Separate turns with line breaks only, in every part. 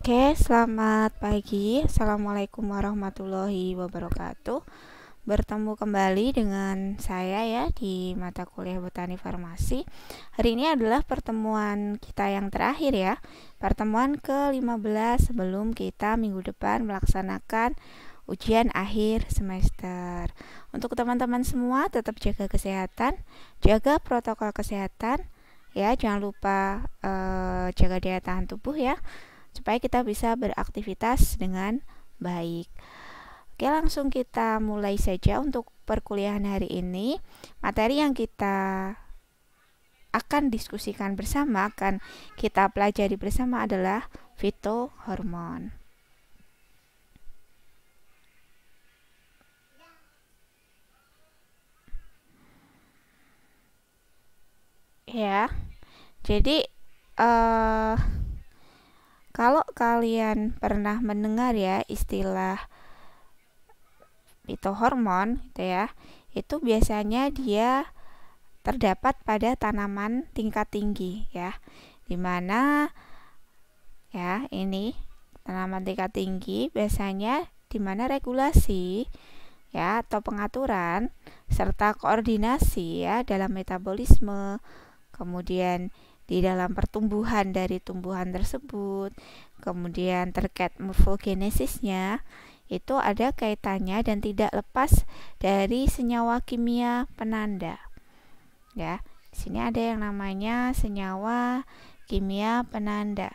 Oke, selamat pagi. Assalamualaikum warahmatullahi wabarakatuh. Bertemu kembali dengan saya ya di mata kuliah Botani Farmasi. Hari ini adalah pertemuan kita yang terakhir ya. Pertemuan ke-15 sebelum kita minggu depan melaksanakan ujian akhir semester. Untuk teman-teman semua tetap jaga kesehatan, jaga protokol kesehatan ya. Jangan lupa jaga daya tahan tubuh ya, supaya kita bisa beraktivitas dengan baik. Oke, langsung kita mulai saja untuk perkuliahan hari ini. Materi yang kita akan diskusikan bersama, akan kita pelajari bersama adalah fitohormon. Ya, jadi kalau kalian pernah mendengar ya istilah fitohormon gitu ya, itu biasanya dia terdapat pada tanaman tingkat tinggi ya, dimana ya ini tanaman tingkat tinggi biasanya dimana regulasi ya atau pengaturan serta koordinasi ya dalam metabolisme, kemudian di dalam pertumbuhan dari tumbuhan tersebut, kemudian terkait morfogenesisnya itu ada kaitannya dan tidak lepas dari senyawa kimia penanda. Ya, di sini ada yang namanya senyawa kimia penanda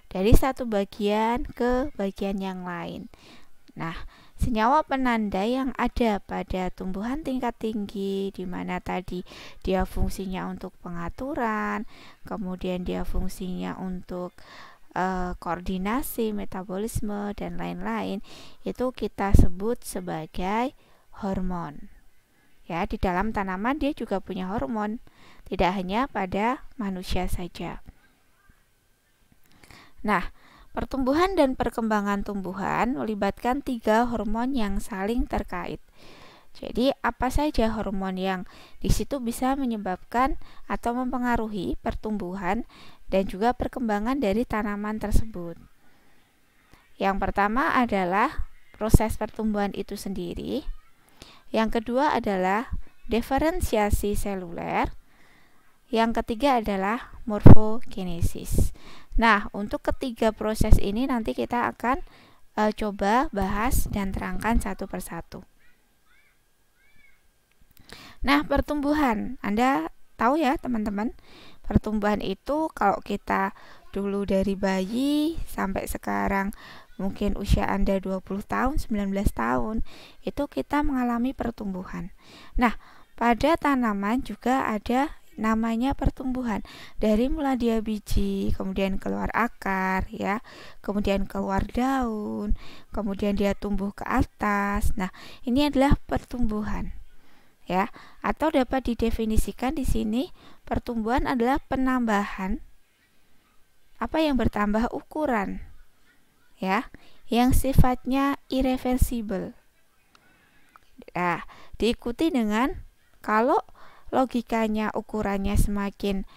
dari satu bagian ke bagian yang lain. Nah, senyawa penanda yang ada pada tumbuhan tingkat tinggi, di mana tadi dia fungsinya untuk pengaturan, kemudian dia fungsinya untuk koordinasi, metabolisme, dan lain-lain, itu kita sebut sebagai hormon. Ya, di dalam tanaman dia juga punya hormon, tidak hanya pada manusia saja. Nah, pertumbuhan dan perkembangan tumbuhan melibatkan 3 hormon yang saling terkait. Jadi, apa saja hormon yang di situ bisa menyebabkan atau mempengaruhi pertumbuhan dan juga perkembangan dari tanaman tersebut? Yang pertama adalah proses pertumbuhan itu sendiri. Yang kedua adalah diferensiasi seluler. Yang ketiga adalah morfogenesis. Nah, untuk ketiga proses ini nanti kita akan coba bahas dan terangkan satu persatu. Nah, pertumbuhan, Anda tahu ya teman-teman, pertumbuhan itu kalau kita dulu dari bayi sampai sekarang mungkin usia Anda 20 tahun, 19 tahun, itu kita mengalami pertumbuhan. Nah, pada tanaman juga ada namanya pertumbuhan, dari mulai dia biji, kemudian keluar akar ya, kemudian keluar daun, kemudian dia tumbuh ke atas. Nah, ini adalah pertumbuhan ya, atau dapat didefinisikan di sini pertumbuhan adalah penambahan apa yang bertambah ukuran ya, yang sifatnya irreversible. Nah, diikuti dengan kalau logikanya ukurannya semakin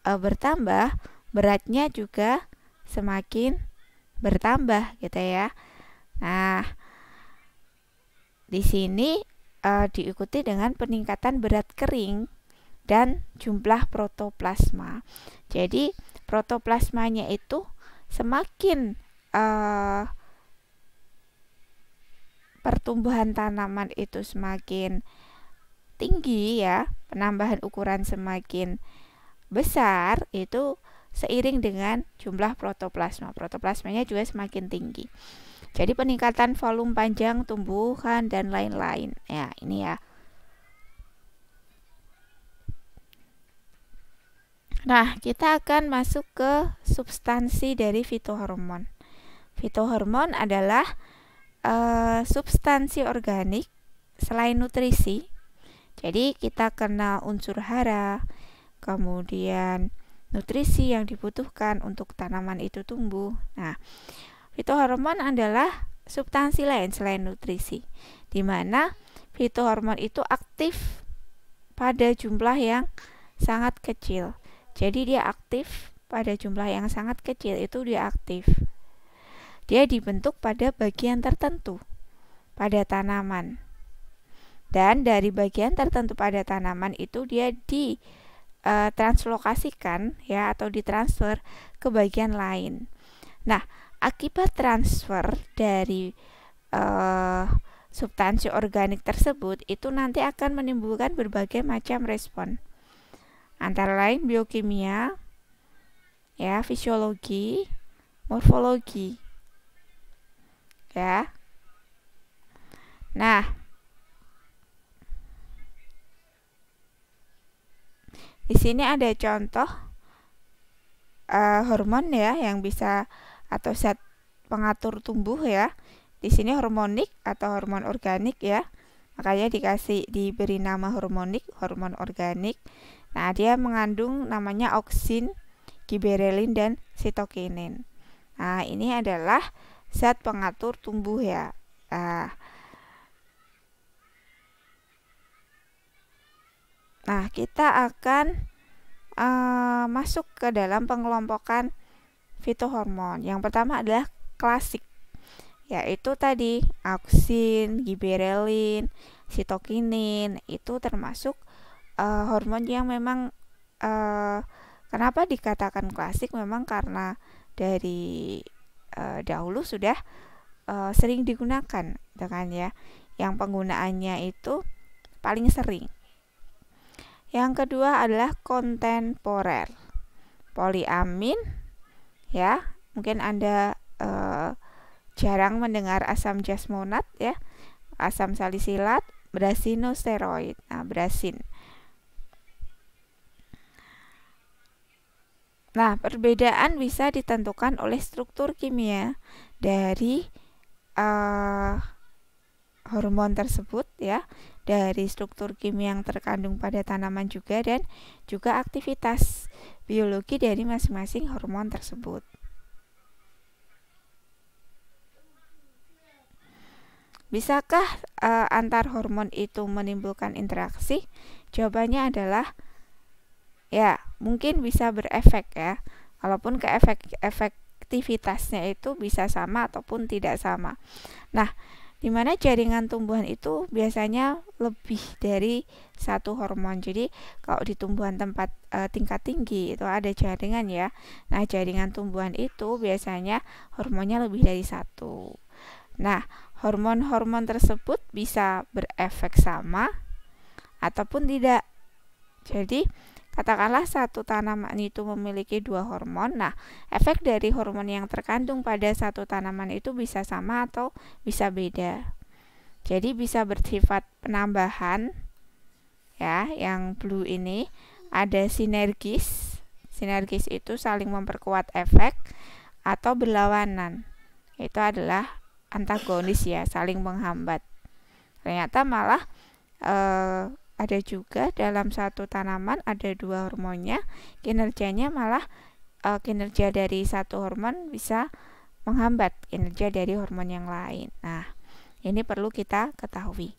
bertambah, beratnya juga semakin bertambah gitu ya. Nah, di sini diikuti dengan peningkatan berat kering dan jumlah protoplasma. Jadi protoplasmanya itu semakin pertumbuhan tanaman itu semakin tinggi ya, penambahan ukuran semakin besar, itu seiring dengan jumlah protoplasma. Protoplasmanya juga semakin tinggi. Jadi peningkatan volume panjang tumbuhan dan lain-lain. Ya, ini ya. Nah, kita akan masuk ke substansi dari fitohormon. Fitohormon adalah substansi organik selain nutrisi. Jadi kita kenal unsur hara, kemudian nutrisi yang dibutuhkan untuk tanaman itu tumbuh. Nah, fitohormon adalah substansi lain selain nutrisi, di mana fitohormon itu aktif pada jumlah yang sangat kecil. Jadi dia aktif pada jumlah yang sangat kecil, itu dia aktif dia dibentuk pada bagian tertentu pada tanaman. Dan dari bagian tertentu pada tanaman itu dia translokasikan ya, atau ditransfer ke bagian lain. Nah, akibat transfer dari substansi organik tersebut itu nanti akan menimbulkan berbagai macam respon, antara lain biokimia, ya, fisiologi, morfologi, ya. Nah, di sini ada contoh hormon ya yang bisa, atau zat pengatur tumbuh ya. Di sini hormonik atau hormon organik ya. Makanya diberi nama hormonik, hormon organik. Nah, dia mengandung namanya auksin, giberelin dan sitokinin. Nah, ini adalah zat pengatur tumbuh ya. Nah, kita akan masuk ke dalam pengelompokan fitohormon. Yang pertama adalah klasik, yaitu tadi auksin, giberelin, sitokinin. Itu termasuk hormon yang memang kenapa dikatakan klasik, memang karena dari dahulu sudah sering digunakan, kan ya, yang penggunaannya itu paling sering. Yang kedua adalah kontemporer, poliamin ya. Mungkin Anda jarang mendengar asam jasmonat ya, asam salisilat, brasinosteroid. Nah, brasin. Nah, perbedaan bisa ditentukan oleh struktur kimia dari hormon tersebut ya, dari struktur kimia yang terkandung pada tanaman juga, dan juga aktivitas biologi dari masing-masing hormon tersebut. Bisakah antar hormon itu menimbulkan interaksi? Jawabannya adalah ya, mungkin bisa berefek ya. Walaupun efektivitasnya itu bisa sama ataupun tidak sama. Nah, di mana jaringan tumbuhan itu biasanya lebih dari satu hormon. Jadi kalau di tumbuhan tingkat tinggi itu ada jaringan ya. Nah, jaringan tumbuhan itu biasanya hormonnya lebih dari satu. Nah, hormon-hormon tersebut bisa berefek sama ataupun tidak. Jadi katakanlah satu tanaman itu memiliki dua hormon. Nah, efek dari hormon yang terkandung pada satu tanaman itu bisa sama atau bisa beda. Jadi bisa bersifat penambahan ya. Yang blue ini ada sinergis. Sinergis itu saling memperkuat efek, atau berlawanan. Itu adalah antagonis ya, saling menghambat. Ternyata malah ada juga dalam satu tanaman ada dua hormonnya, kinerjanya malah kinerja dari satu hormon bisa menghambat kinerja dari hormon yang lain. Nah, ini perlu kita ketahui.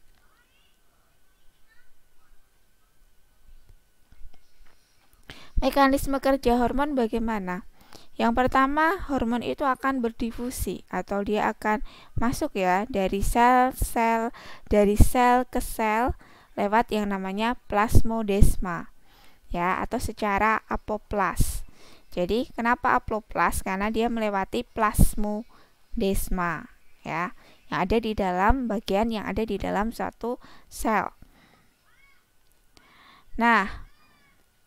Mekanisme kerja hormon bagaimana? Yang pertama, hormon itu akan berdifusi atau dia akan masuk ya dari sel ke sel lewat yang namanya plasmodesma ya, atau secara apoplas. Jadi kenapa apoplas? Karena dia melewati plasmodesma ya, yang ada di dalam bagian yang ada di dalam satu sel. Nah,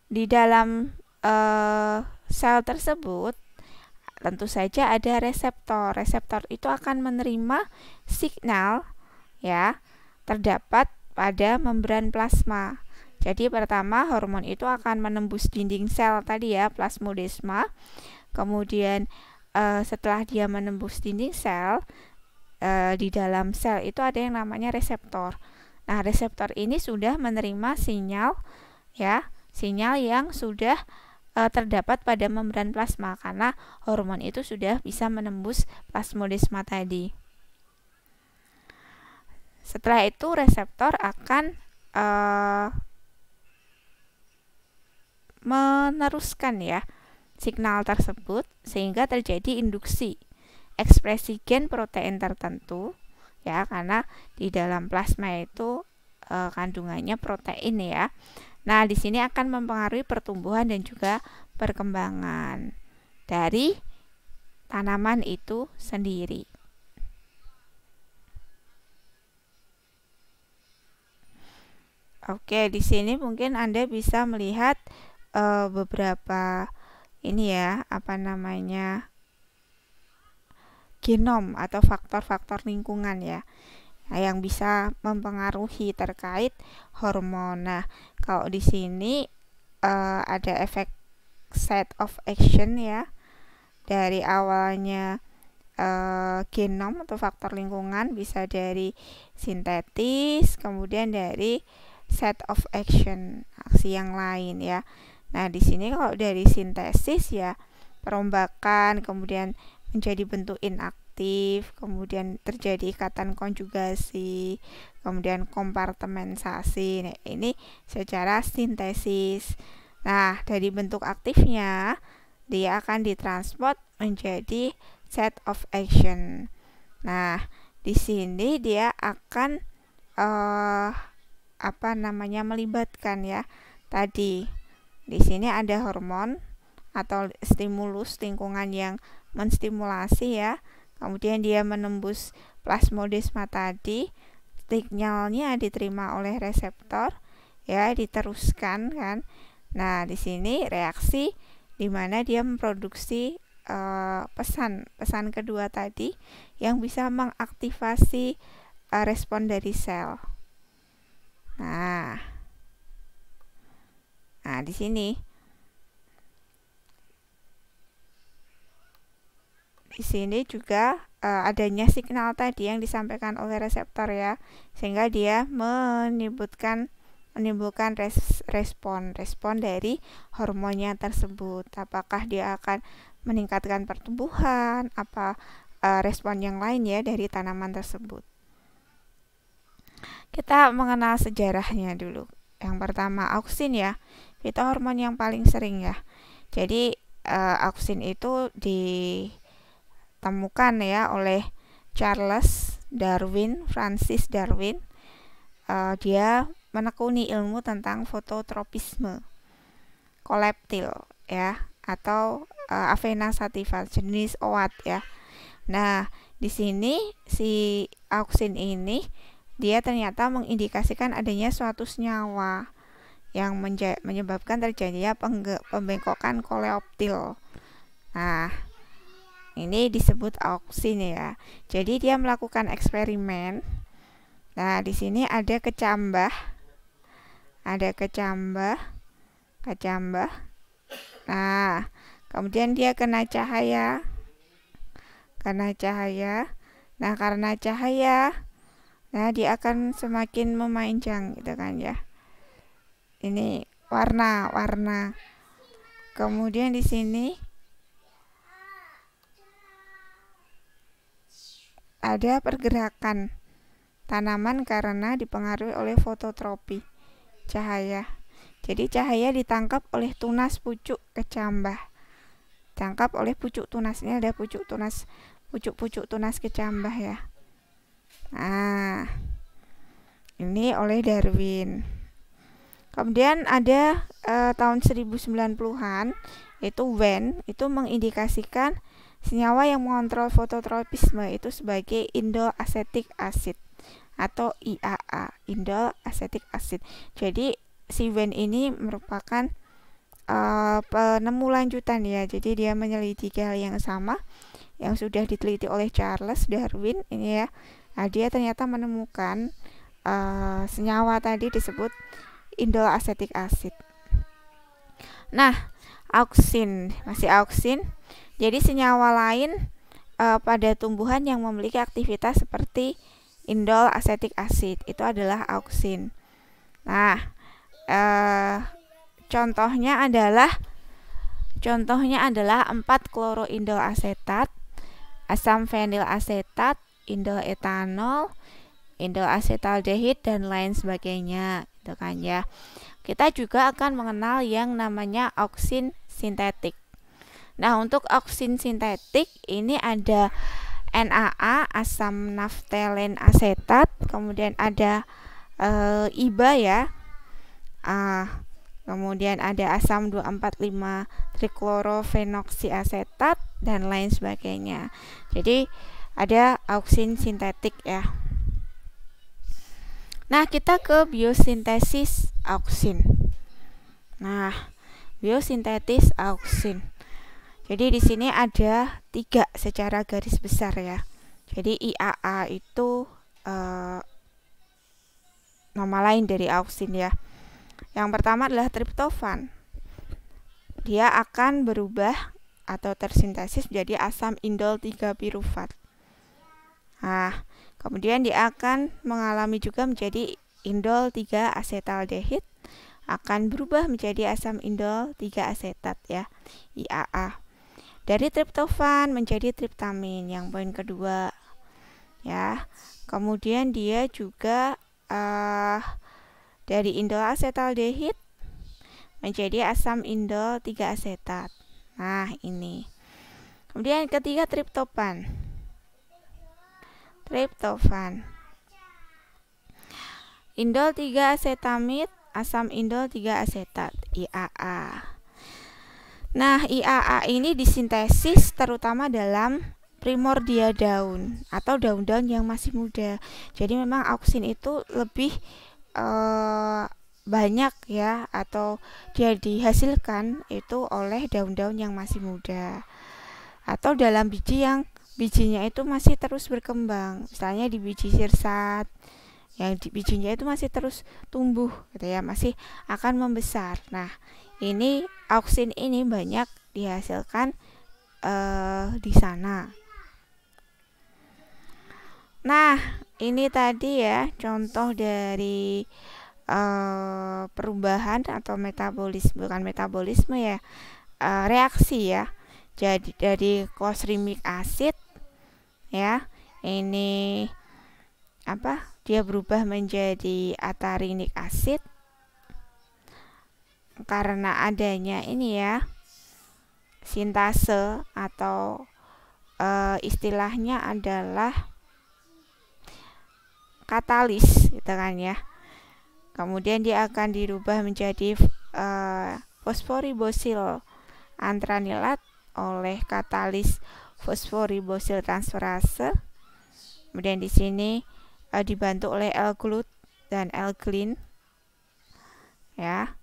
di dalam sel tersebut tentu saja ada reseptor. Reseptor itu akan menerima signal ya terdapat pada membran plasma. Jadi pertama hormon itu akan menembus dinding sel tadi ya, plasmodesma. Kemudian setelah dia menembus dinding sel, di dalam sel itu ada yang namanya reseptor. Nah, reseptor ini sudah menerima sinyal ya, sinyal yang sudah terdapat pada membran plasma, karena hormon itu sudah bisa menembus plasmodesma tadi. Setelah itu reseptor akan meneruskan ya signal tersebut sehingga terjadi induksi. ekspresi gen protein tertentu, ya, karena di dalam plasma itu kandungannya protein ya. Nah, di sini akan mempengaruhi pertumbuhan dan juga perkembangan dari tanaman itu sendiri. Oke, di sini mungkin Anda bisa melihat beberapa ini ya, apa namanya, genom atau faktor-faktor lingkungan ya, yang bisa mempengaruhi terkait hormon. Nah, kalau di sini ada efek site of action ya, dari awalnya genom atau faktor lingkungan bisa dari sintetis, kemudian dari set of action, aksi yang lain ya. Nah, di sini kalau dari sintesis ya perombakan, kemudian menjadi bentuk inaktif, kemudian terjadi ikatan konjugasi, kemudian kompartementasi. Nah, ini secara sintesis. Nah, dari bentuk aktifnya dia akan ditransport menjadi set of action. Nah, di sini dia akan melibatkan ya. Tadi di sini ada hormon atau stimulus lingkungan yang menstimulasi ya. Kemudian dia menembus plasmodesma tadi, sinyalnya diterima oleh reseptor ya, diteruskan kan. Nah, di sini reaksi di mana dia memproduksi pesan kedua tadi yang bisa mengaktifasi respon dari sel. Nah, di sini juga adanya signal tadi yang disampaikan oleh reseptor ya, sehingga dia menimbulkan respon dari hormonnya tersebut. Apakah dia akan meningkatkan pertumbuhan, respon yang lain ya dari tanaman tersebut. Kita mengenal sejarahnya dulu. Yang pertama, auksin ya, itu hormon yang paling sering ya. Jadi auksin itu ditemukan ya oleh Charles Francis Darwin. Dia menekuni ilmu tentang fototropisme koleptil ya, atau Avena sativa, jenis oat ya. Nah, di sini si auksin ini dia ternyata mengindikasikan adanya suatu senyawa yang menyebabkan terjadinya pembengkokan koleoptil. Nah, ini disebut auksin ya. Jadi dia melakukan eksperimen. Nah, di sini ada kecambah. Nah, kemudian dia kena cahaya. Nah, karena cahaya, nah dia akan semakin memanjang gitu kan ya. Ini warna. Kemudian di sini ada pergerakan tanaman karena dipengaruhi oleh fototropi cahaya. Jadi cahaya ditangkap oleh tunas pucuk kecambah. Tangkap oleh pucuk tunas. Ini ada pucuk tunas kecambah ya. Nah, ini oleh Darwin. Kemudian ada tahun 1090-an itu Venn itu mengindikasikan senyawa yang mengontrol fototropisme itu sebagai indol acetic acid atau IAA, indol acetic acid. Jadi si Venn ini merupakan penemu lanjutan ya. Jadi dia menyelidiki hal yang sama yang sudah diteliti oleh Charles Darwin ini ya. Nah, dia ternyata menemukan senyawa tadi disebut indol acetic acid. Nah, masih auksin. Jadi senyawa lain pada tumbuhan yang memiliki aktivitas seperti indol acetic acid itu adalah auksin. Nah, contohnya adalah 4-kloroindol asetat, asam fenil asetat, indol etanol, indol asetaldehid dan lain sebagainya, gitu kan ya. Kita juga akan mengenal yang namanya auksin sintetik. Nah, untuk oksin sintetik ini ada NaA, asam naftalen asetat, kemudian ada IBA ya. Kemudian ada asam 245 triklorofenoksiasetat dan lain sebagainya. Jadi ada oksin sintetik ya. Nah, kita ke biosintesis oksin. Nah, biosintesis oksin. Jadi di sini ada 3 secara garis besar ya. Jadi IAA itu nama lain dari oksin ya. Yang pertama adalah triptofan. Dia akan berubah atau tersintesis menjadi asam indol 3 pirufat. Nah, kemudian dia akan mengalami juga menjadi indol 3 asetaldehid, akan berubah menjadi asam indol 3 asetat ya, IAA. Dari triptofan menjadi triptamin yang poin kedua ya. Kemudian dia juga dari indol asetaldehid menjadi asam indol 3 asetat. Nah, ini. Kemudian ketiga triptofan. Indol 3 asetamid, asam indol 3 asetat, IAA. Nah, IAA ini disintesis terutama dalam primordia daun atau daun-daun yang masih muda. Jadi memang oksin itu lebih banyak ya, atau dia dihasilkan itu oleh daun-daun yang masih muda atau dalam biji yang bijinya itu masih terus berkembang. Misalnya di biji sirsat yang di bijinya itu masih terus tumbuh gitu ya, masih akan membesar. Nah, ini oksin ini banyak dihasilkan di sana. Nah, ini tadi ya contoh dari perubahan atau metabolisme, bukan metabolisme ya, reaksi ya. Jadi dari cosrimic acid ya, ini apa? Dia berubah menjadi atharinic acid karena adanya ini ya, sintase atau istilahnya adalah katalis gitu kan ya. Kemudian dia akan dirubah menjadi fosforibosil antranilat oleh katalis fosforibosil transferase. Kemudian di sini dibantu oleh L-glut dan L-glin ya.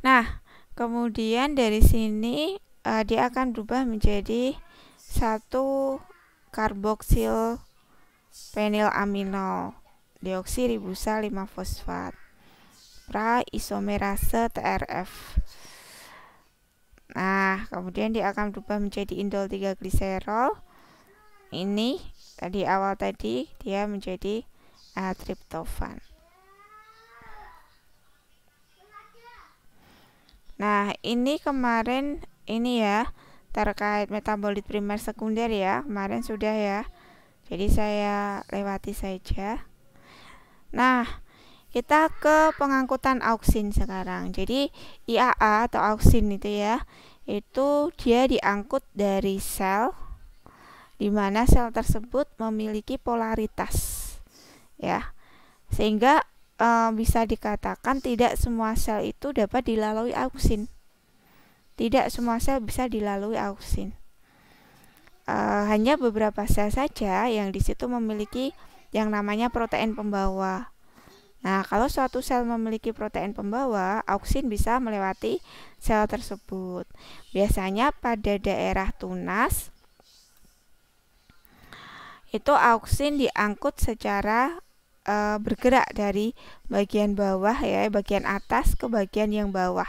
Nah, kemudian dari sini dia akan berubah menjadi 1 karboksil fenilaminol deoksiribosa 5 fosfat praisomerase TRF. Nah, kemudian dia akan berubah menjadi indol 3 gliserol. Ini tadi awal tadi dia menjadi triptofan. Nah, ini kemarin ini ya terkait metabolit primer sekunder ya, kemarin sudah ya. Jadi saya lewati saja. Nah, kita ke pengangkutan oksin sekarang. Jadi IAA atau oksin itu ya, itu dia diangkut dari sel, di mana sel tersebut memiliki polaritas ya, sehingga bisa dikatakan tidak semua sel itu dapat dilalui oksin. Tidak semua sel bisa dilalui oksin. Hanya beberapa sel saja yang di situ memiliki yang namanya protein pembawa. Nah, kalau suatu sel memiliki protein pembawa, oksin bisa melewati sel tersebut. Biasanya pada daerah tunas itu oksin diangkut secara bergerak dari bagian bawah ya, bagian atas ke bagian yang bawah,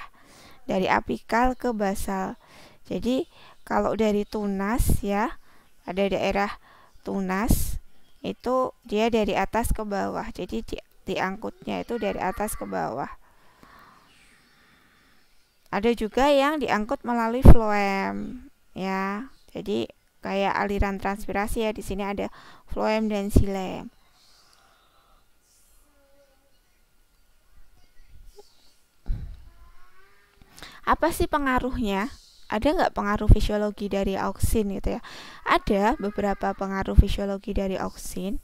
dari apikal ke basal. Jadi kalau dari tunas ya, ada daerah tunas itu dia dari atas ke bawah, jadi diangkutnya itu dari atas ke bawah. Ada juga yang diangkut melalui floem ya, jadi kayak aliran transpirasi ya. Di sini ada floem dan xilem. Apa sih pengaruhnya? Ada nggak pengaruh fisiologi dari auksin gitu ya? Ada beberapa pengaruh fisiologi dari auksin.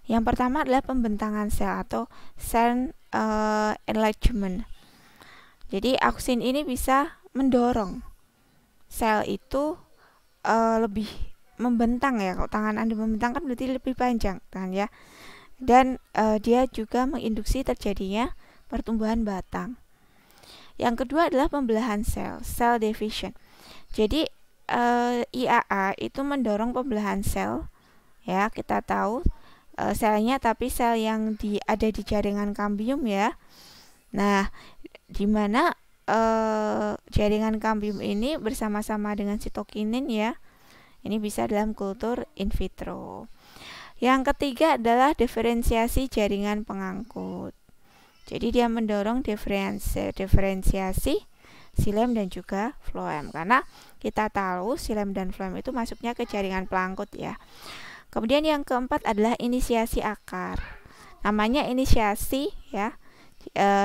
Yang pertama adalah pembentangan sel atau cell enlargement. Jadi auksin ini bisa mendorong sel itu lebih membentang ya. Kalau tangan Anda membentang kan berarti lebih panjang kan ya. Dan dia juga menginduksi terjadinya pertumbuhan batang. Yang kedua adalah pembelahan sel, cell division. Jadi IAA itu mendorong pembelahan sel. Ya, kita tahu selnya tapi sel yang ada di jaringan kambium ya. Nah, di mana jaringan kambium ini bersama-sama dengan sitokinin ya. Ini bisa dalam kultur in vitro. Yang ketiga adalah diferensiasi jaringan pengangkut. Jadi dia mendorong diferensiasi xilem dan juga floem. Karena kita tahu xilem dan floem itu masuknya ke jaringan pengangkut ya. Kemudian yang keempat adalah inisiasi akar. Namanya inisiasi ya.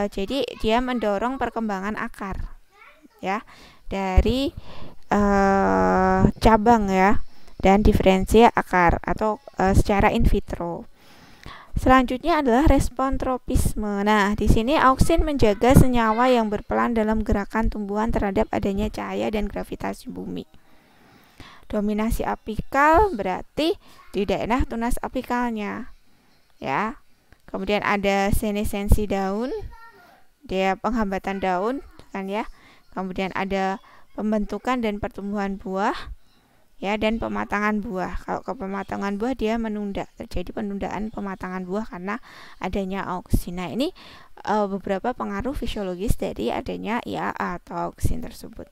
Jadi dia mendorong perkembangan akar ya dari cabang ya dan diferensia akar atau secara in vitro. Selanjutnya adalah respon tropisme. Nah, di sini auksin menjaga senyawa yang berperan dalam gerakan tumbuhan terhadap adanya cahaya dan gravitasi bumi. Dominasi apikal berarti di daerah tunas apikalnya. Ya. Kemudian ada senessensi daun, dia penghambatan daun kan ya. Kemudian ada pembentukan dan pertumbuhan buah. Ya, dan pematangan buah. Kalau ke pematangan buah dia menunda, terjadi penundaan pematangan buah karena adanya auksin. Nah, ini beberapa pengaruh fisiologis dari adanya IAA atau auksin tersebut.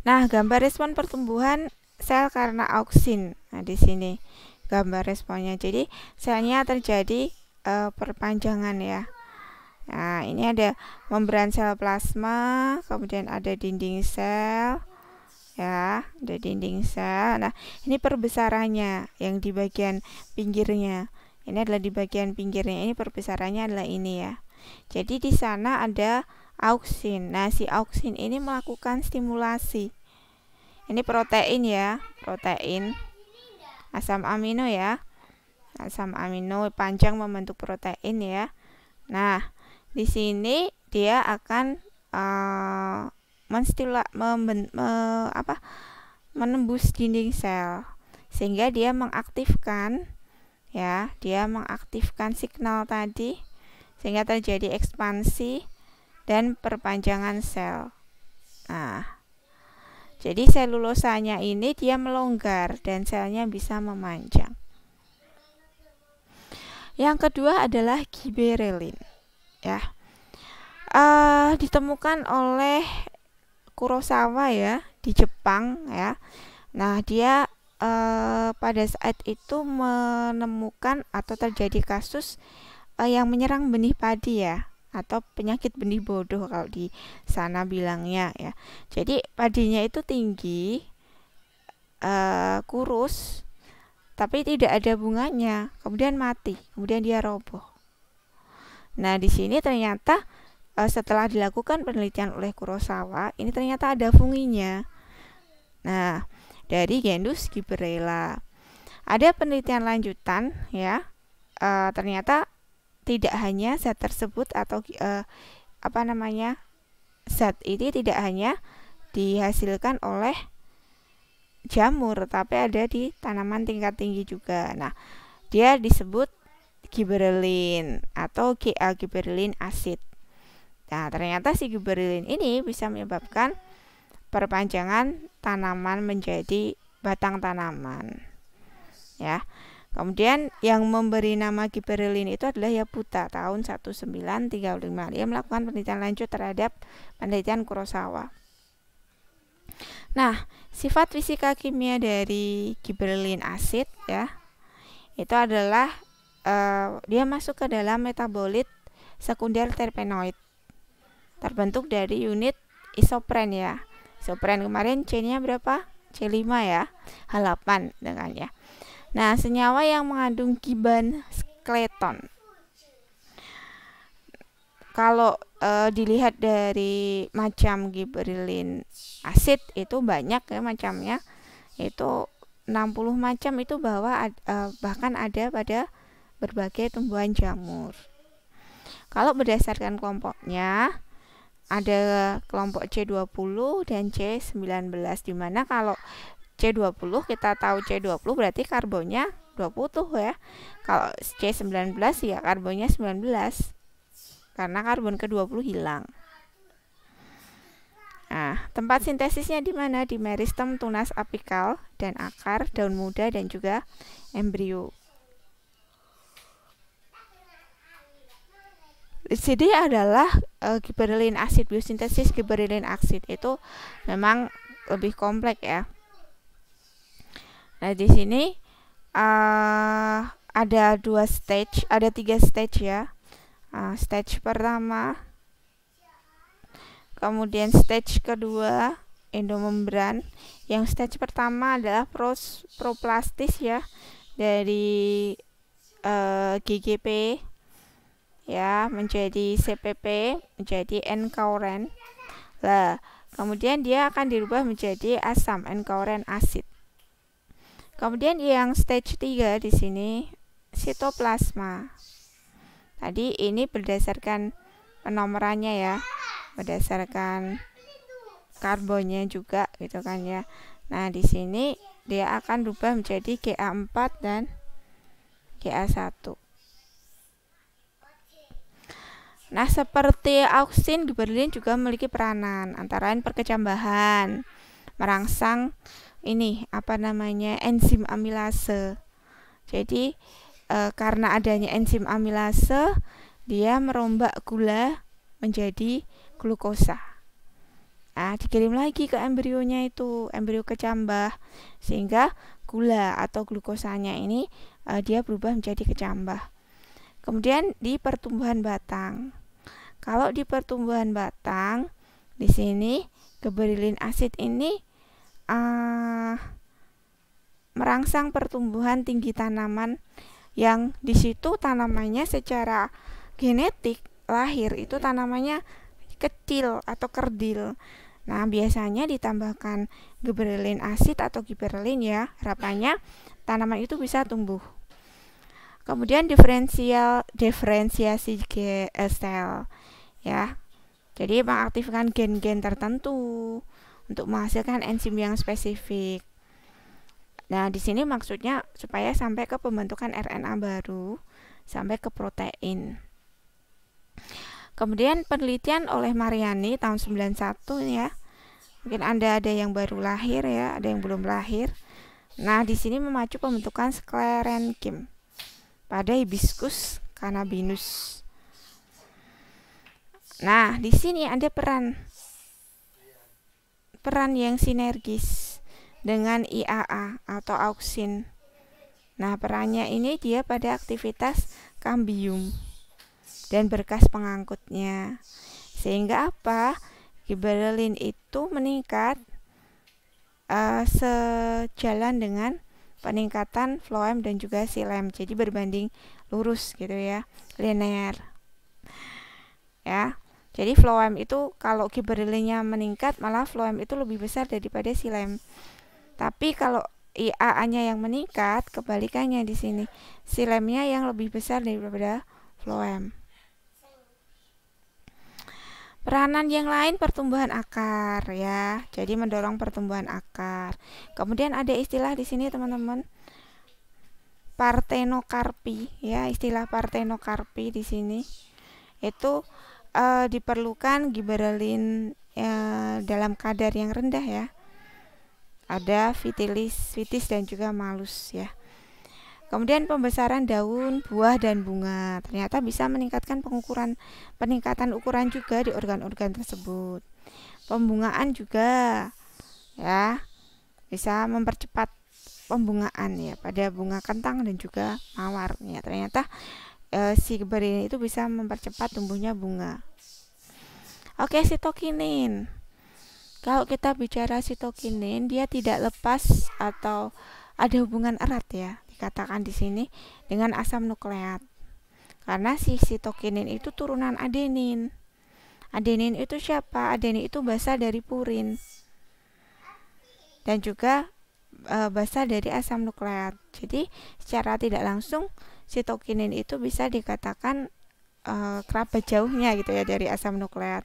Nah, gambar respon pertumbuhan sel karena auksin. Nah, di sini gambar responnya. Jadi selnya terjadi perpanjangan ya. Nah, ini ada membran sel plasma, kemudian ada dinding sel. Ya, ada dinding sel. Nah, ini perbesarannya yang di bagian pinggirnya. Ini adalah di bagian pinggirnya. Ini perbesarannya adalah ini ya. Jadi di sana ada auksin. Nah, si auksin ini melakukan stimulasi. Ini protein ya, protein. Asam amino ya. Asam amino panjang membentuk protein ya. Nah, di sini dia akan menembus dinding sel sehingga dia mengaktifkan ya, dia mengaktifkan signal tadi sehingga terjadi ekspansi dan perpanjangan sel. Nah, jadi selulosanya ini dia melonggar dan selnya bisa memanjang. Yang kedua adalah gibberellin ya. Ditemukan oleh Kurosawa ya di Jepang ya. Nah, dia pada saat itu menemukan atau terjadi kasus yang menyerang benih padi ya, atau penyakit benih bodoh kalau di sana bilangnya ya. Jadi padinya itu tinggi, kurus, tapi tidak ada bunganya, kemudian mati, kemudian dia roboh. Nah, di sini ternyata setelah dilakukan penelitian oleh Kurosawa, ini ternyata ada funginya. Nah, dari genus Gibberella. Ada penelitian lanjutan ya, ternyata tidak hanya zat tersebut atau zat ini tidak hanya dihasilkan oleh jamur, tapi ada di tanaman tingkat tinggi juga. Nah, dia disebut gibberellin atau gibberellin acid. Nah, ternyata si gibberellin ini bisa menyebabkan perpanjangan tanaman menjadi batang tanaman. Ya. Kemudian yang memberi nama gibberellin itu adalah Yabuta tahun 1935. Dia melakukan penelitian lanjut terhadap penelitian Kurosawa. Nah, sifat fisika kimia dari gibberellin acid ya, itu adalah dia masuk ke dalam metabolit sekunder terpenoid. Terbentuk dari unit isopren ya. Isopren kemarin C-nya berapa? C5 ya. H8 dengan ya. Nah, senyawa yang mengandung giban skleton. kalau dilihat dari macam gibberellin asid itu banyak ya macamnya, itu 60 macam itu bahkan ada pada berbagai tumbuhan jamur. Kalau berdasarkan kelompoknya ada kelompok C20 dan C19, dimana kalau C20 kita tahu C20 berarti karbonnya 20 ya. Kalau C19 ya karbonnya 19 karena karbon ke-20 hilang. Nah, tempat sintesisnya di mana? Di meristem, tunas apikal dan akar, daun muda dan juga embrio. Di sini adalah gibberellin asid, biosintesis gibberellin asid itu memang lebih kompleks ya. Nah, di sini ada 3 stage ya. Stage pertama, kemudian stage kedua endomembran. Yang stage pertama adalah proplastis ya, dari GGP ya menjadi CPP, menjadi enkauren. Nah, kemudian dia akan dirubah menjadi asam enkauren asid. Kemudian yang stage 3 di sini sitoplasma. Tadi ini berdasarkan penomorannya ya, berdasarkan karbonnya juga gitu kan ya. Nah, di sini dia akan berubah menjadi Ga4 dan Ga1. Nah, seperti auksin, gibberellin juga memiliki peranan antara lain perkecambahan, merangsang enzim amilase. Jadi karena adanya enzim amilase, dia merombak gula menjadi glukosa. Nah, dikirim lagi ke embrionya itu, embrio kecambah, sehingga gula atau glukosanya ini dia berubah menjadi kecambah. Kemudian di pertumbuhan batang. Kalau di pertumbuhan batang, di sini gibberellin asid ini merangsang pertumbuhan tinggi tanaman, yang di situ tanamannya secara genetik lahir itu tanamannya kecil atau kerdil. Nah, biasanya ditambahkan gibberellin asid atau gibberellin ya, harapannya tanaman itu bisa tumbuh. Kemudian diferensiasi sel ya. Jadi mengaktifkan gen-gen tertentu untuk menghasilkan enzim yang spesifik. Nah, di sini maksudnya supaya sampai ke pembentukan RNA baru, sampai ke protein. Kemudian penelitian oleh Mariani tahun 91 ya. Mungkin Anda ada yang baru lahir ya, ada yang belum lahir. Nah, di sini memacu pembentukan sklerenkim pada Hibiscus cannabinus. Nah, di sini ada peran yang sinergis dengan IAA atau auksin. Nah, perannya ini dia pada aktivitas kambium dan berkas pengangkutnya. Sehingga apa? Gibberellin itu meningkat sejalan dengan peningkatan phloem dan juga xilem. Jadi berbanding lurus gitu ya, linear. Ya. Jadi phloem itu kalau gibberellinnya meningkat, malah phloem itu lebih besar daripada xilem. Tapi kalau IAA-nya yang meningkat, kebalikannya di sini. Xilemnya yang lebih besar daripada phloem. Peranan yang lain pertumbuhan akar ya. Jadi mendorong pertumbuhan akar. Kemudian ada istilah di sini teman-teman. Partenokarpi ya, istilah partenokarpi di sini. Itu diperlukan gibberellin dalam kadar yang rendah ya. Ada vitis dan juga malus ya. Kemudian pembesaran daun, buah dan bunga ternyata bisa meningkatkan peningkatan ukuran juga di organ-organ tersebut. Pembungaan juga ya, bisa mempercepat pembungaan ya pada bunga kentang dan juga mawar ya. Ternyata si gibberellin itu bisa mempercepat tumbuhnya bunga. Oke, sitokinin. Kalau kita bicara sitokinin, dia tidak lepas atau ada hubungan erat ya, dikatakan di sini dengan asam nukleat. Karena si sitokinin itu turunan adenin. Adenin itu siapa? Adenin itu basa dari purin. Dan juga basa dari asam nukleat. Jadi secara tidak langsung sitokinin itu bisa dikatakan kerabat jauhnya gitu ya dari asam nukleat.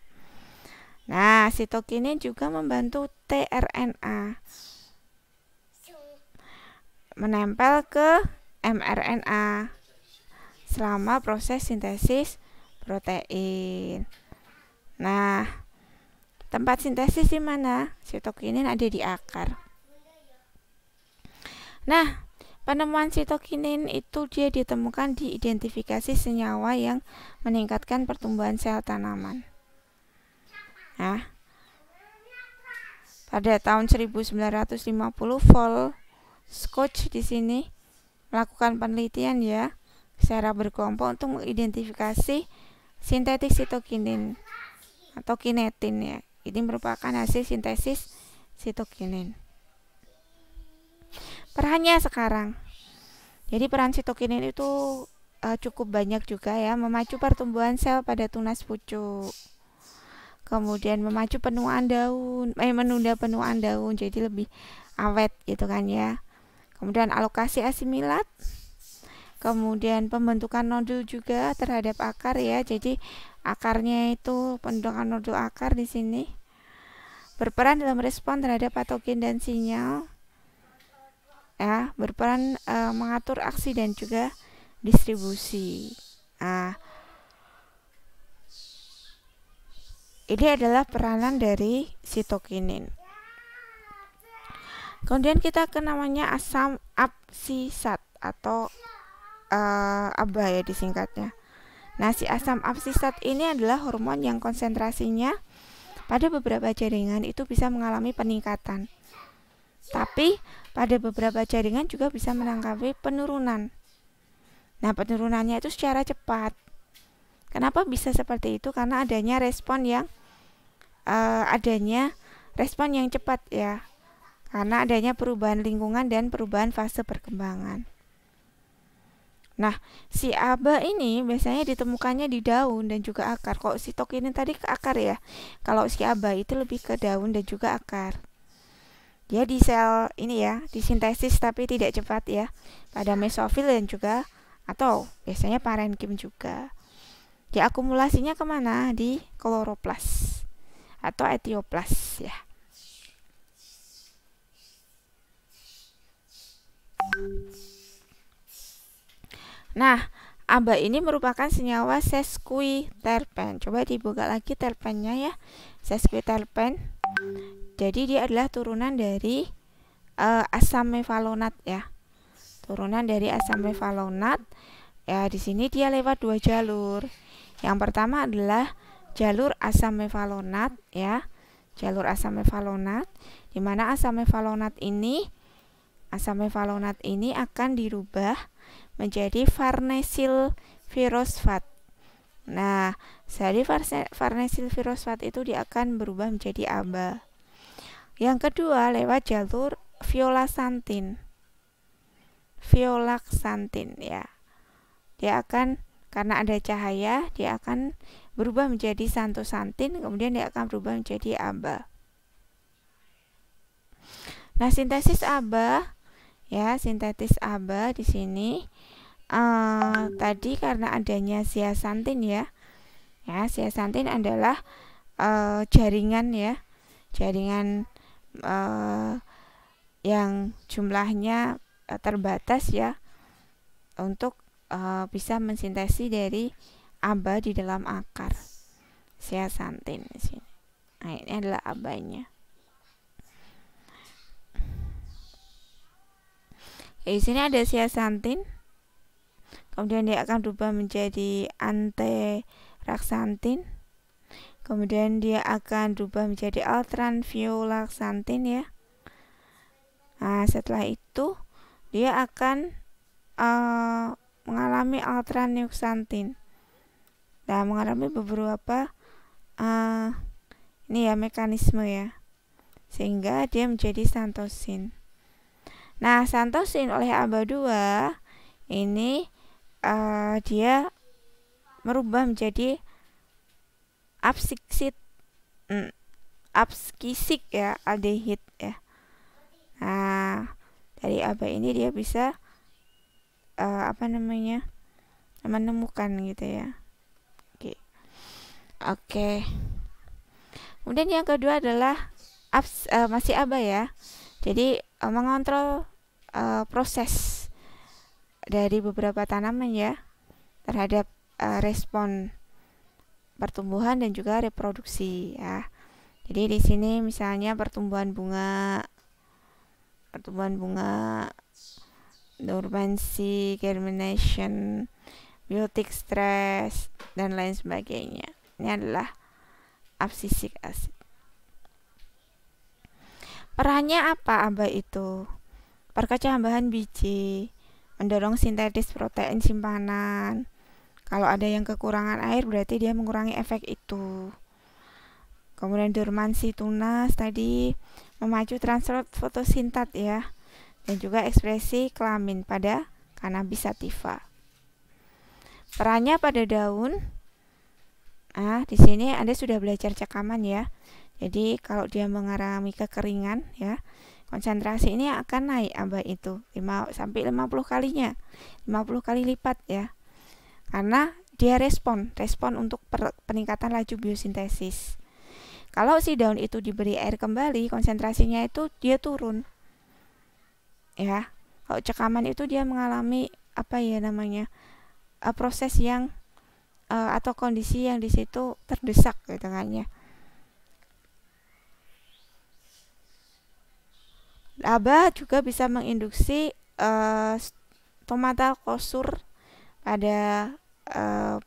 Nah, sitokinin juga membantu tRNA menempel ke mRNA selama proses sintesis protein. Nah, tempat sintesis di mana? Sitokinin ada di akar. Nah, penemuan sitokinin itu dia ditemukan di identifikasi senyawa yang meningkatkan pertumbuhan sel tanaman. Nah, pada tahun 1950 Volkswagen di sini melakukan penelitian ya secara berkelompok untuk mengidentifikasi sintetik sitokinin atau kinetin ya. Ini merupakan hasil sintesis sitokinin. Perannya sekarang. Jadi peran sitokinin itu cukup banyak juga ya, memacu pertumbuhan sel pada tunas pucuk. Kemudian memacu penuaan daun, menunda penuaan daun jadi lebih awet gitu kan ya. Kemudian alokasi asimilat. Kemudian pembentukan nodul juga terhadap akar ya. Jadi akarnya itu pembentukan nodul akar di sini. Berperan dalam respon terhadap patogen dan sinyal. Ya, berperan mengatur aksi dan juga distribusi. Nah, ini adalah peranan dari sitokinin. Kemudian kita ke namanya asam absisat atau ABA ya disingkatnya. Nah, si asam absisat ini adalah hormon yang konsentrasinya pada beberapa jaringan itu bisa mengalami peningkatan. Tapi pada beberapa jaringan juga bisa menanggapi penurunan. Nah, penurunannya itu secara cepat. Kenapa bisa seperti itu? Karena adanya respon yang cepat ya. Karena adanya perubahan lingkungan dan perubahan fase perkembangan. Nah, si ABA ini biasanya ditemukannya di daun dan juga akar. Kok sitokinin tadi ke akar ya. Kalau si ABA itu lebih ke daun dan juga akar. Dia di sel ini ya, disintesis tapi tidak cepat ya. Pada mesofil dan juga atau biasanya parenkim juga. Diakumulasinya kemana? Di kloroplas atau etioplas ya. Nah, ABA ini merupakan senyawa sesquiterpen. Coba dibuka lagi terpennya ya. Sesquiterpen. Jadi dia adalah turunan dari asam mevalonat ya. Turunan dari asam mevalonat. Ya, di sini dia lewat dua jalur. Yang pertama adalah jalur asam mevalonat ya. Jalur asam mevalonat di mana asam mevalonat ini akan dirubah menjadi farnesil firosfat. Nah, dari farnesil firosfat itu dia akan berubah menjadi ABA. Yang kedua lewat jalur violaksantin ya. Dia akan karena ada cahaya dia akan berubah menjadi santosantin, kemudian dia akan berubah menjadi ABA. Nah, sintesis ABA ya, sintetis ABA di sini tadi karena adanya zeaxanthin ya. Ya, zeaxanthin adalah jaringan ya. Jaringan yang jumlahnya terbatas ya untuk bisa mensintesis dari ABA di dalam akar. Zeaxanthin di sini. Nah, ini adalah ABA-nya. Di sini ada zeaxanthin. Kemudian dia akan berubah menjadi anthraxanthin. Kemudian dia akan berubah menjadi altran-violaksantin ya. Nah, setelah itu dia akan mengalami altran-nyuksantin. Dan mengalami beberapa ini ya mekanisme ya. Sehingga dia menjadi santosin. Nah, santosin oleh ABA2 ini dia merubah menjadi abskisik, abskisik ya, aldehid ya. Nah, dari ABA ini dia bisa menemukan gitu ya. Oke. Kemudian yang kedua adalah masih ABA ya. Jadi mengontrol proses dari beberapa tanaman ya terhadap respon pertumbuhan dan juga reproduksi ya. Jadi di sini misalnya pertumbuhan bunga, dormancy, germination, biotic stress, dan lain sebagainya. Ini adalah abscisic acid. Perannya apa ABA itu? Perkecambahan bahan biji, mendorong sintetis protein simpanan. Kalau ada yang kekurangan air berarti dia mengurangi efek itu. Kemudian dormansi tunas tadi memacu transfer fotosintat ya, dan juga ekspresi kelamin pada Cannabis sativa. Perannya pada daun. Di sini Anda sudah belajar cekaman ya. Jadi kalau dia mengalami kekeringan ya, konsentrasi ini akan naik ABA itu 5-50 kalinya, 50 kali lipat ya. Karena dia respon untuk peningkatan laju biosintesis. Kalau si daun itu diberi air kembali, konsentrasinya itu dia turun. Ya. Kalau cekaman itu dia mengalami proses yang atau kondisi yang di situ terdesak gitu kan ya. ABA juga bisa menginduksi stomatal closure pada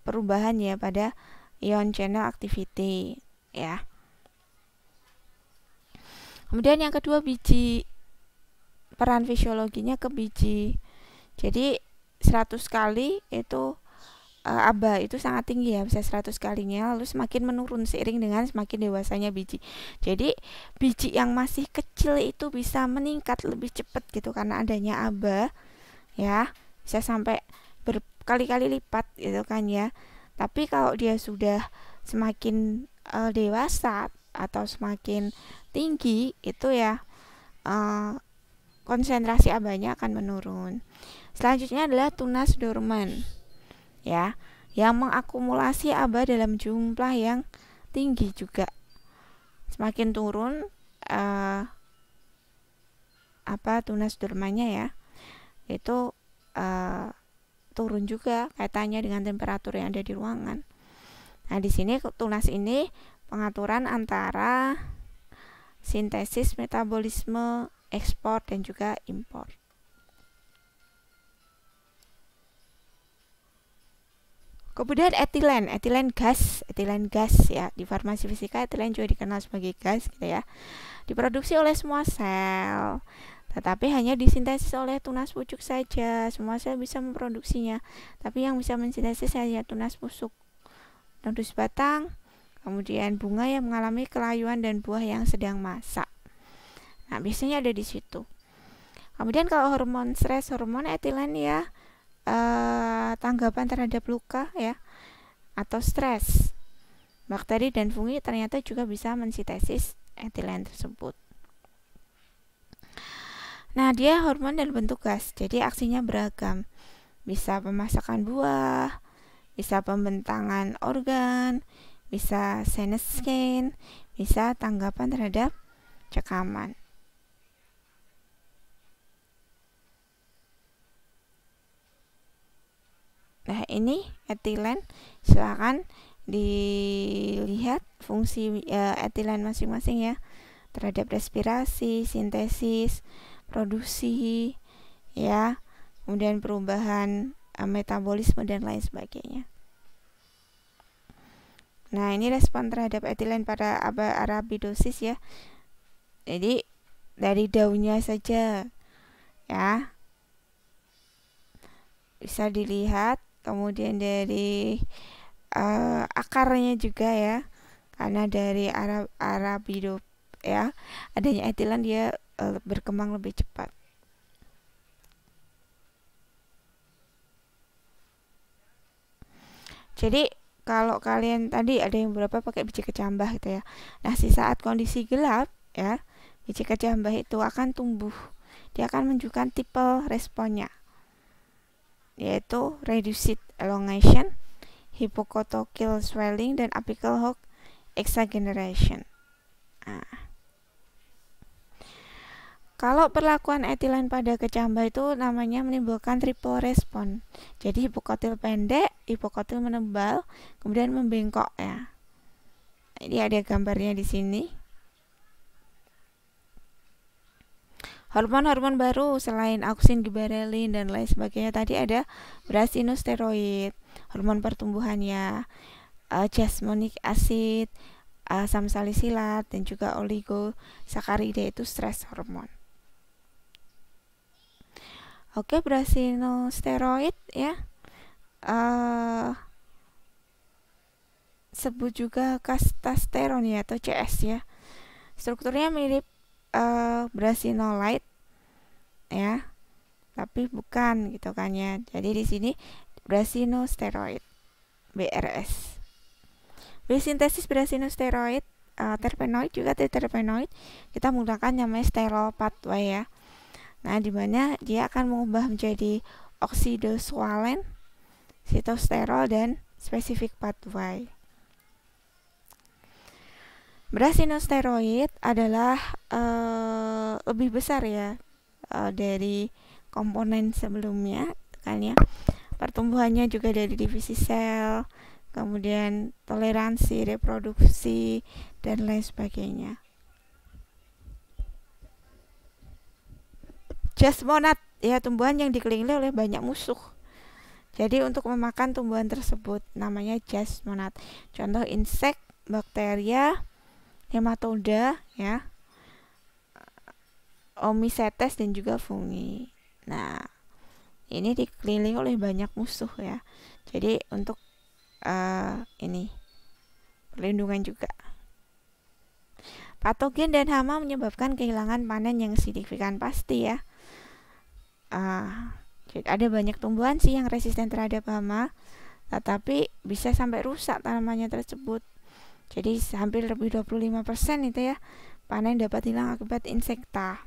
perubahan ya pada ion channel activity ya. Kemudian yang kedua biji, peran fisiologinya ke biji. Jadi 100 kali itu ABA itu sangat tinggi ya, bisa 100 kalinya, lalu semakin menurun seiring dengan semakin dewasanya biji. Jadi biji yang masih kecil itu bisa meningkat lebih cepat gitu karena adanya ABA ya, bisa sampai berkali-kali lipat gitu kan ya. Tapi kalau dia sudah semakin dewasa atau semakin tinggi itu ya konsentrasi ABA-nya akan menurun. Selanjutnya adalah tunas dorman ya, yang mengakumulasi ABA dalam jumlah yang tinggi juga. Semakin turun tunas dormannya ya, itu turun juga kaitannya dengan temperatur yang ada di ruangan. Nah, di sini tunas ini pengaturan antara sintesis, metabolisme, ekspor dan juga impor. Kemudian etilen gas ya. Di farmasi fisika etilen juga dikenal sebagai gas gitu ya. Diproduksi oleh semua sel, tetapi hanya disintesis oleh tunas pucuk saja. Semua sel bisa memproduksinya, tapi yang bisa mensintesis hanya tunas pusuk, nodus batang, kemudian bunga yang mengalami kelayuan dan buah yang sedang masak. Nah, biasanya ada di situ. Kemudian kalau hormon stres, hormon etilen ya, tanggapan terhadap luka ya atau stres. Bakteri dan fungi ternyata juga bisa mensintesis etilen tersebut. Nah, dia hormon dalam bentuk gas, jadi aksinya beragam. Bisa pemasakan buah, bisa pembentangan organ, bisa senescein, bisa tanggapan terhadap cekaman. Nah, ini etilen, silakan dilihat fungsi etilen masing-masing ya, terhadap respirasi, sintesis, produksi ya, kemudian perubahan metabolisme dan lain sebagainya. Nah, ini respon terhadap etilen pada arabidosis ya. Jadi dari daunnya saja ya bisa dilihat, kemudian dari akarnya juga ya, karena dari arabido ya, adanya etilen dia berkembang lebih cepat. Jadi kalau kalian tadi ada yang berapa pakai biji kecambah gitu ya. Nah, saat kondisi gelap ya, biji kecambah itu akan tumbuh. Dia akan menunjukkan tipe responnya, yaitu reduced elongation, hypocotocyle swelling, dan apical hook exageneration. Nah, kalau perlakuan etilen pada kecambah itu namanya menimbulkan triple respon. Jadi hipokotil pendek, hipokotil menebal, kemudian membengkok ya. Ini ada gambarnya di sini. Hormon-hormon baru selain auksin, giberellin, dan lain sebagainya tadi ada brasinosteroid, hormon pertumbuhan ya, jasmonic acid, asam salisilat, dan juga oligosakarida itu stres hormon. Oke, brasinosteroid ya, sebut juga castasteron ya atau CS ya. Strukturnya mirip brasinolide ya, tapi bukan gitu kan ya. Jadi di sini brasinosteroid BRS. Bisintesis brasinosteroid terpenoid juga terpenoid kita menggunakan namanya sterol pathway ya. Nah, dimana dia akan mengubah menjadi oksidoswalen, sitosterol, dan spesifik pathway. Brasinosteroid adalah lebih besar ya dari komponen sebelumnya kan ya. Pertumbuhannya juga dari divisi sel, kemudian toleransi, reproduksi, dan lain sebagainya. Jasmonat ya, tumbuhan yang dikelilingi oleh banyak musuh. Jadi untuk memakan tumbuhan tersebut namanya jasmonat. Contoh insek, bakteria, nematoda ya, omicetes, dan juga fungi. Nah, ini dikelilingi oleh banyak musuh ya. Jadi untuk ini perlindungan juga. Patogen dan hama menyebabkan kehilangan panen yang signifikan pasti ya. Jadi ada banyak tumbuhan sih yang resisten terhadap hama, tetapi bisa sampai rusak tanamannya tersebut. Jadi hampir lebih 25% itu ya, panen dapat hilang akibat insekta.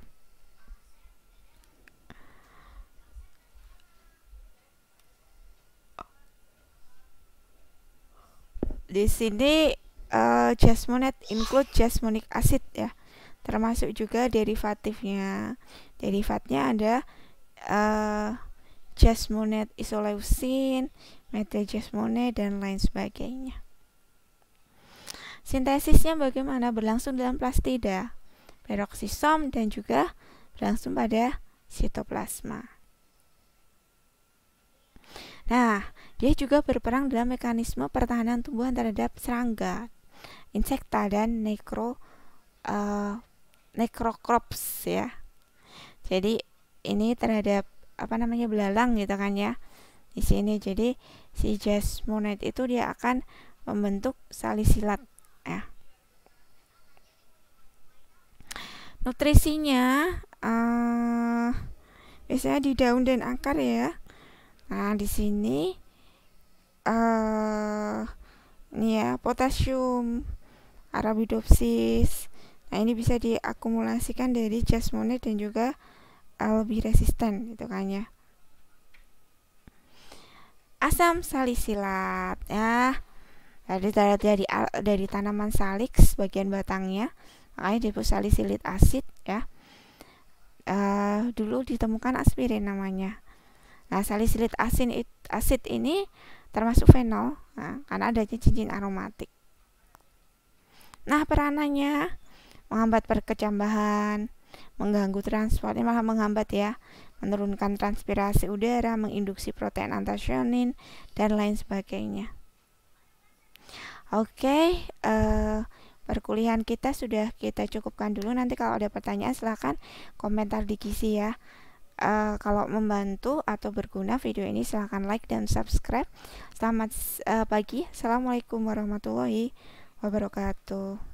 Di sini jasmonate include jasmonic acid ya, termasuk juga derivatifnya. Derivatnya ada jasmonate isoleucin, metiljesmonate, dan lain sebagainya. Sintesisnya bagaimana? Berlangsung dalam plastida, peroksisom, dan juga berlangsung pada sitoplasma. Nah, dia juga berperan dalam mekanisme pertahanan tumbuhan terhadap serangga, insekta, dan necrocrops ya. Jadi ini terhadap belalang gitu kan ya. Di sini jadi si jasmonate itu dia akan membentuk salisilat ya. Nutrisinya biasanya di daun dan akar ya. Nah, di sini ini ya, potasium, arabidopsis. Nah, ini bisa diakumulasikan dari jasmonate dan juga lebih resisten gitu kan ya. Asam salisilat ya, dari tanaman salix bagian batangnya, makanya disebut salisilik asid ya. Dulu ditemukan aspirin namanya. Nah, salisilik asid ini termasuk fenol, karena adanya cincin aromatik. Nah, peranannya menghambat perkecambahan, mengganggu transport, malah menghambat ya, menurunkan transpirasi udara, menginduksi protein anthocyanin, dan lain sebagainya. Oke, perkuliahan kita sudah kita cukupkan dulu. Nanti kalau ada pertanyaan silahkan komentar di Gizi ya. Kalau membantu atau berguna video ini silahkan like dan subscribe. Selamat pagi. Assalamualaikum warahmatullahi wabarakatuh.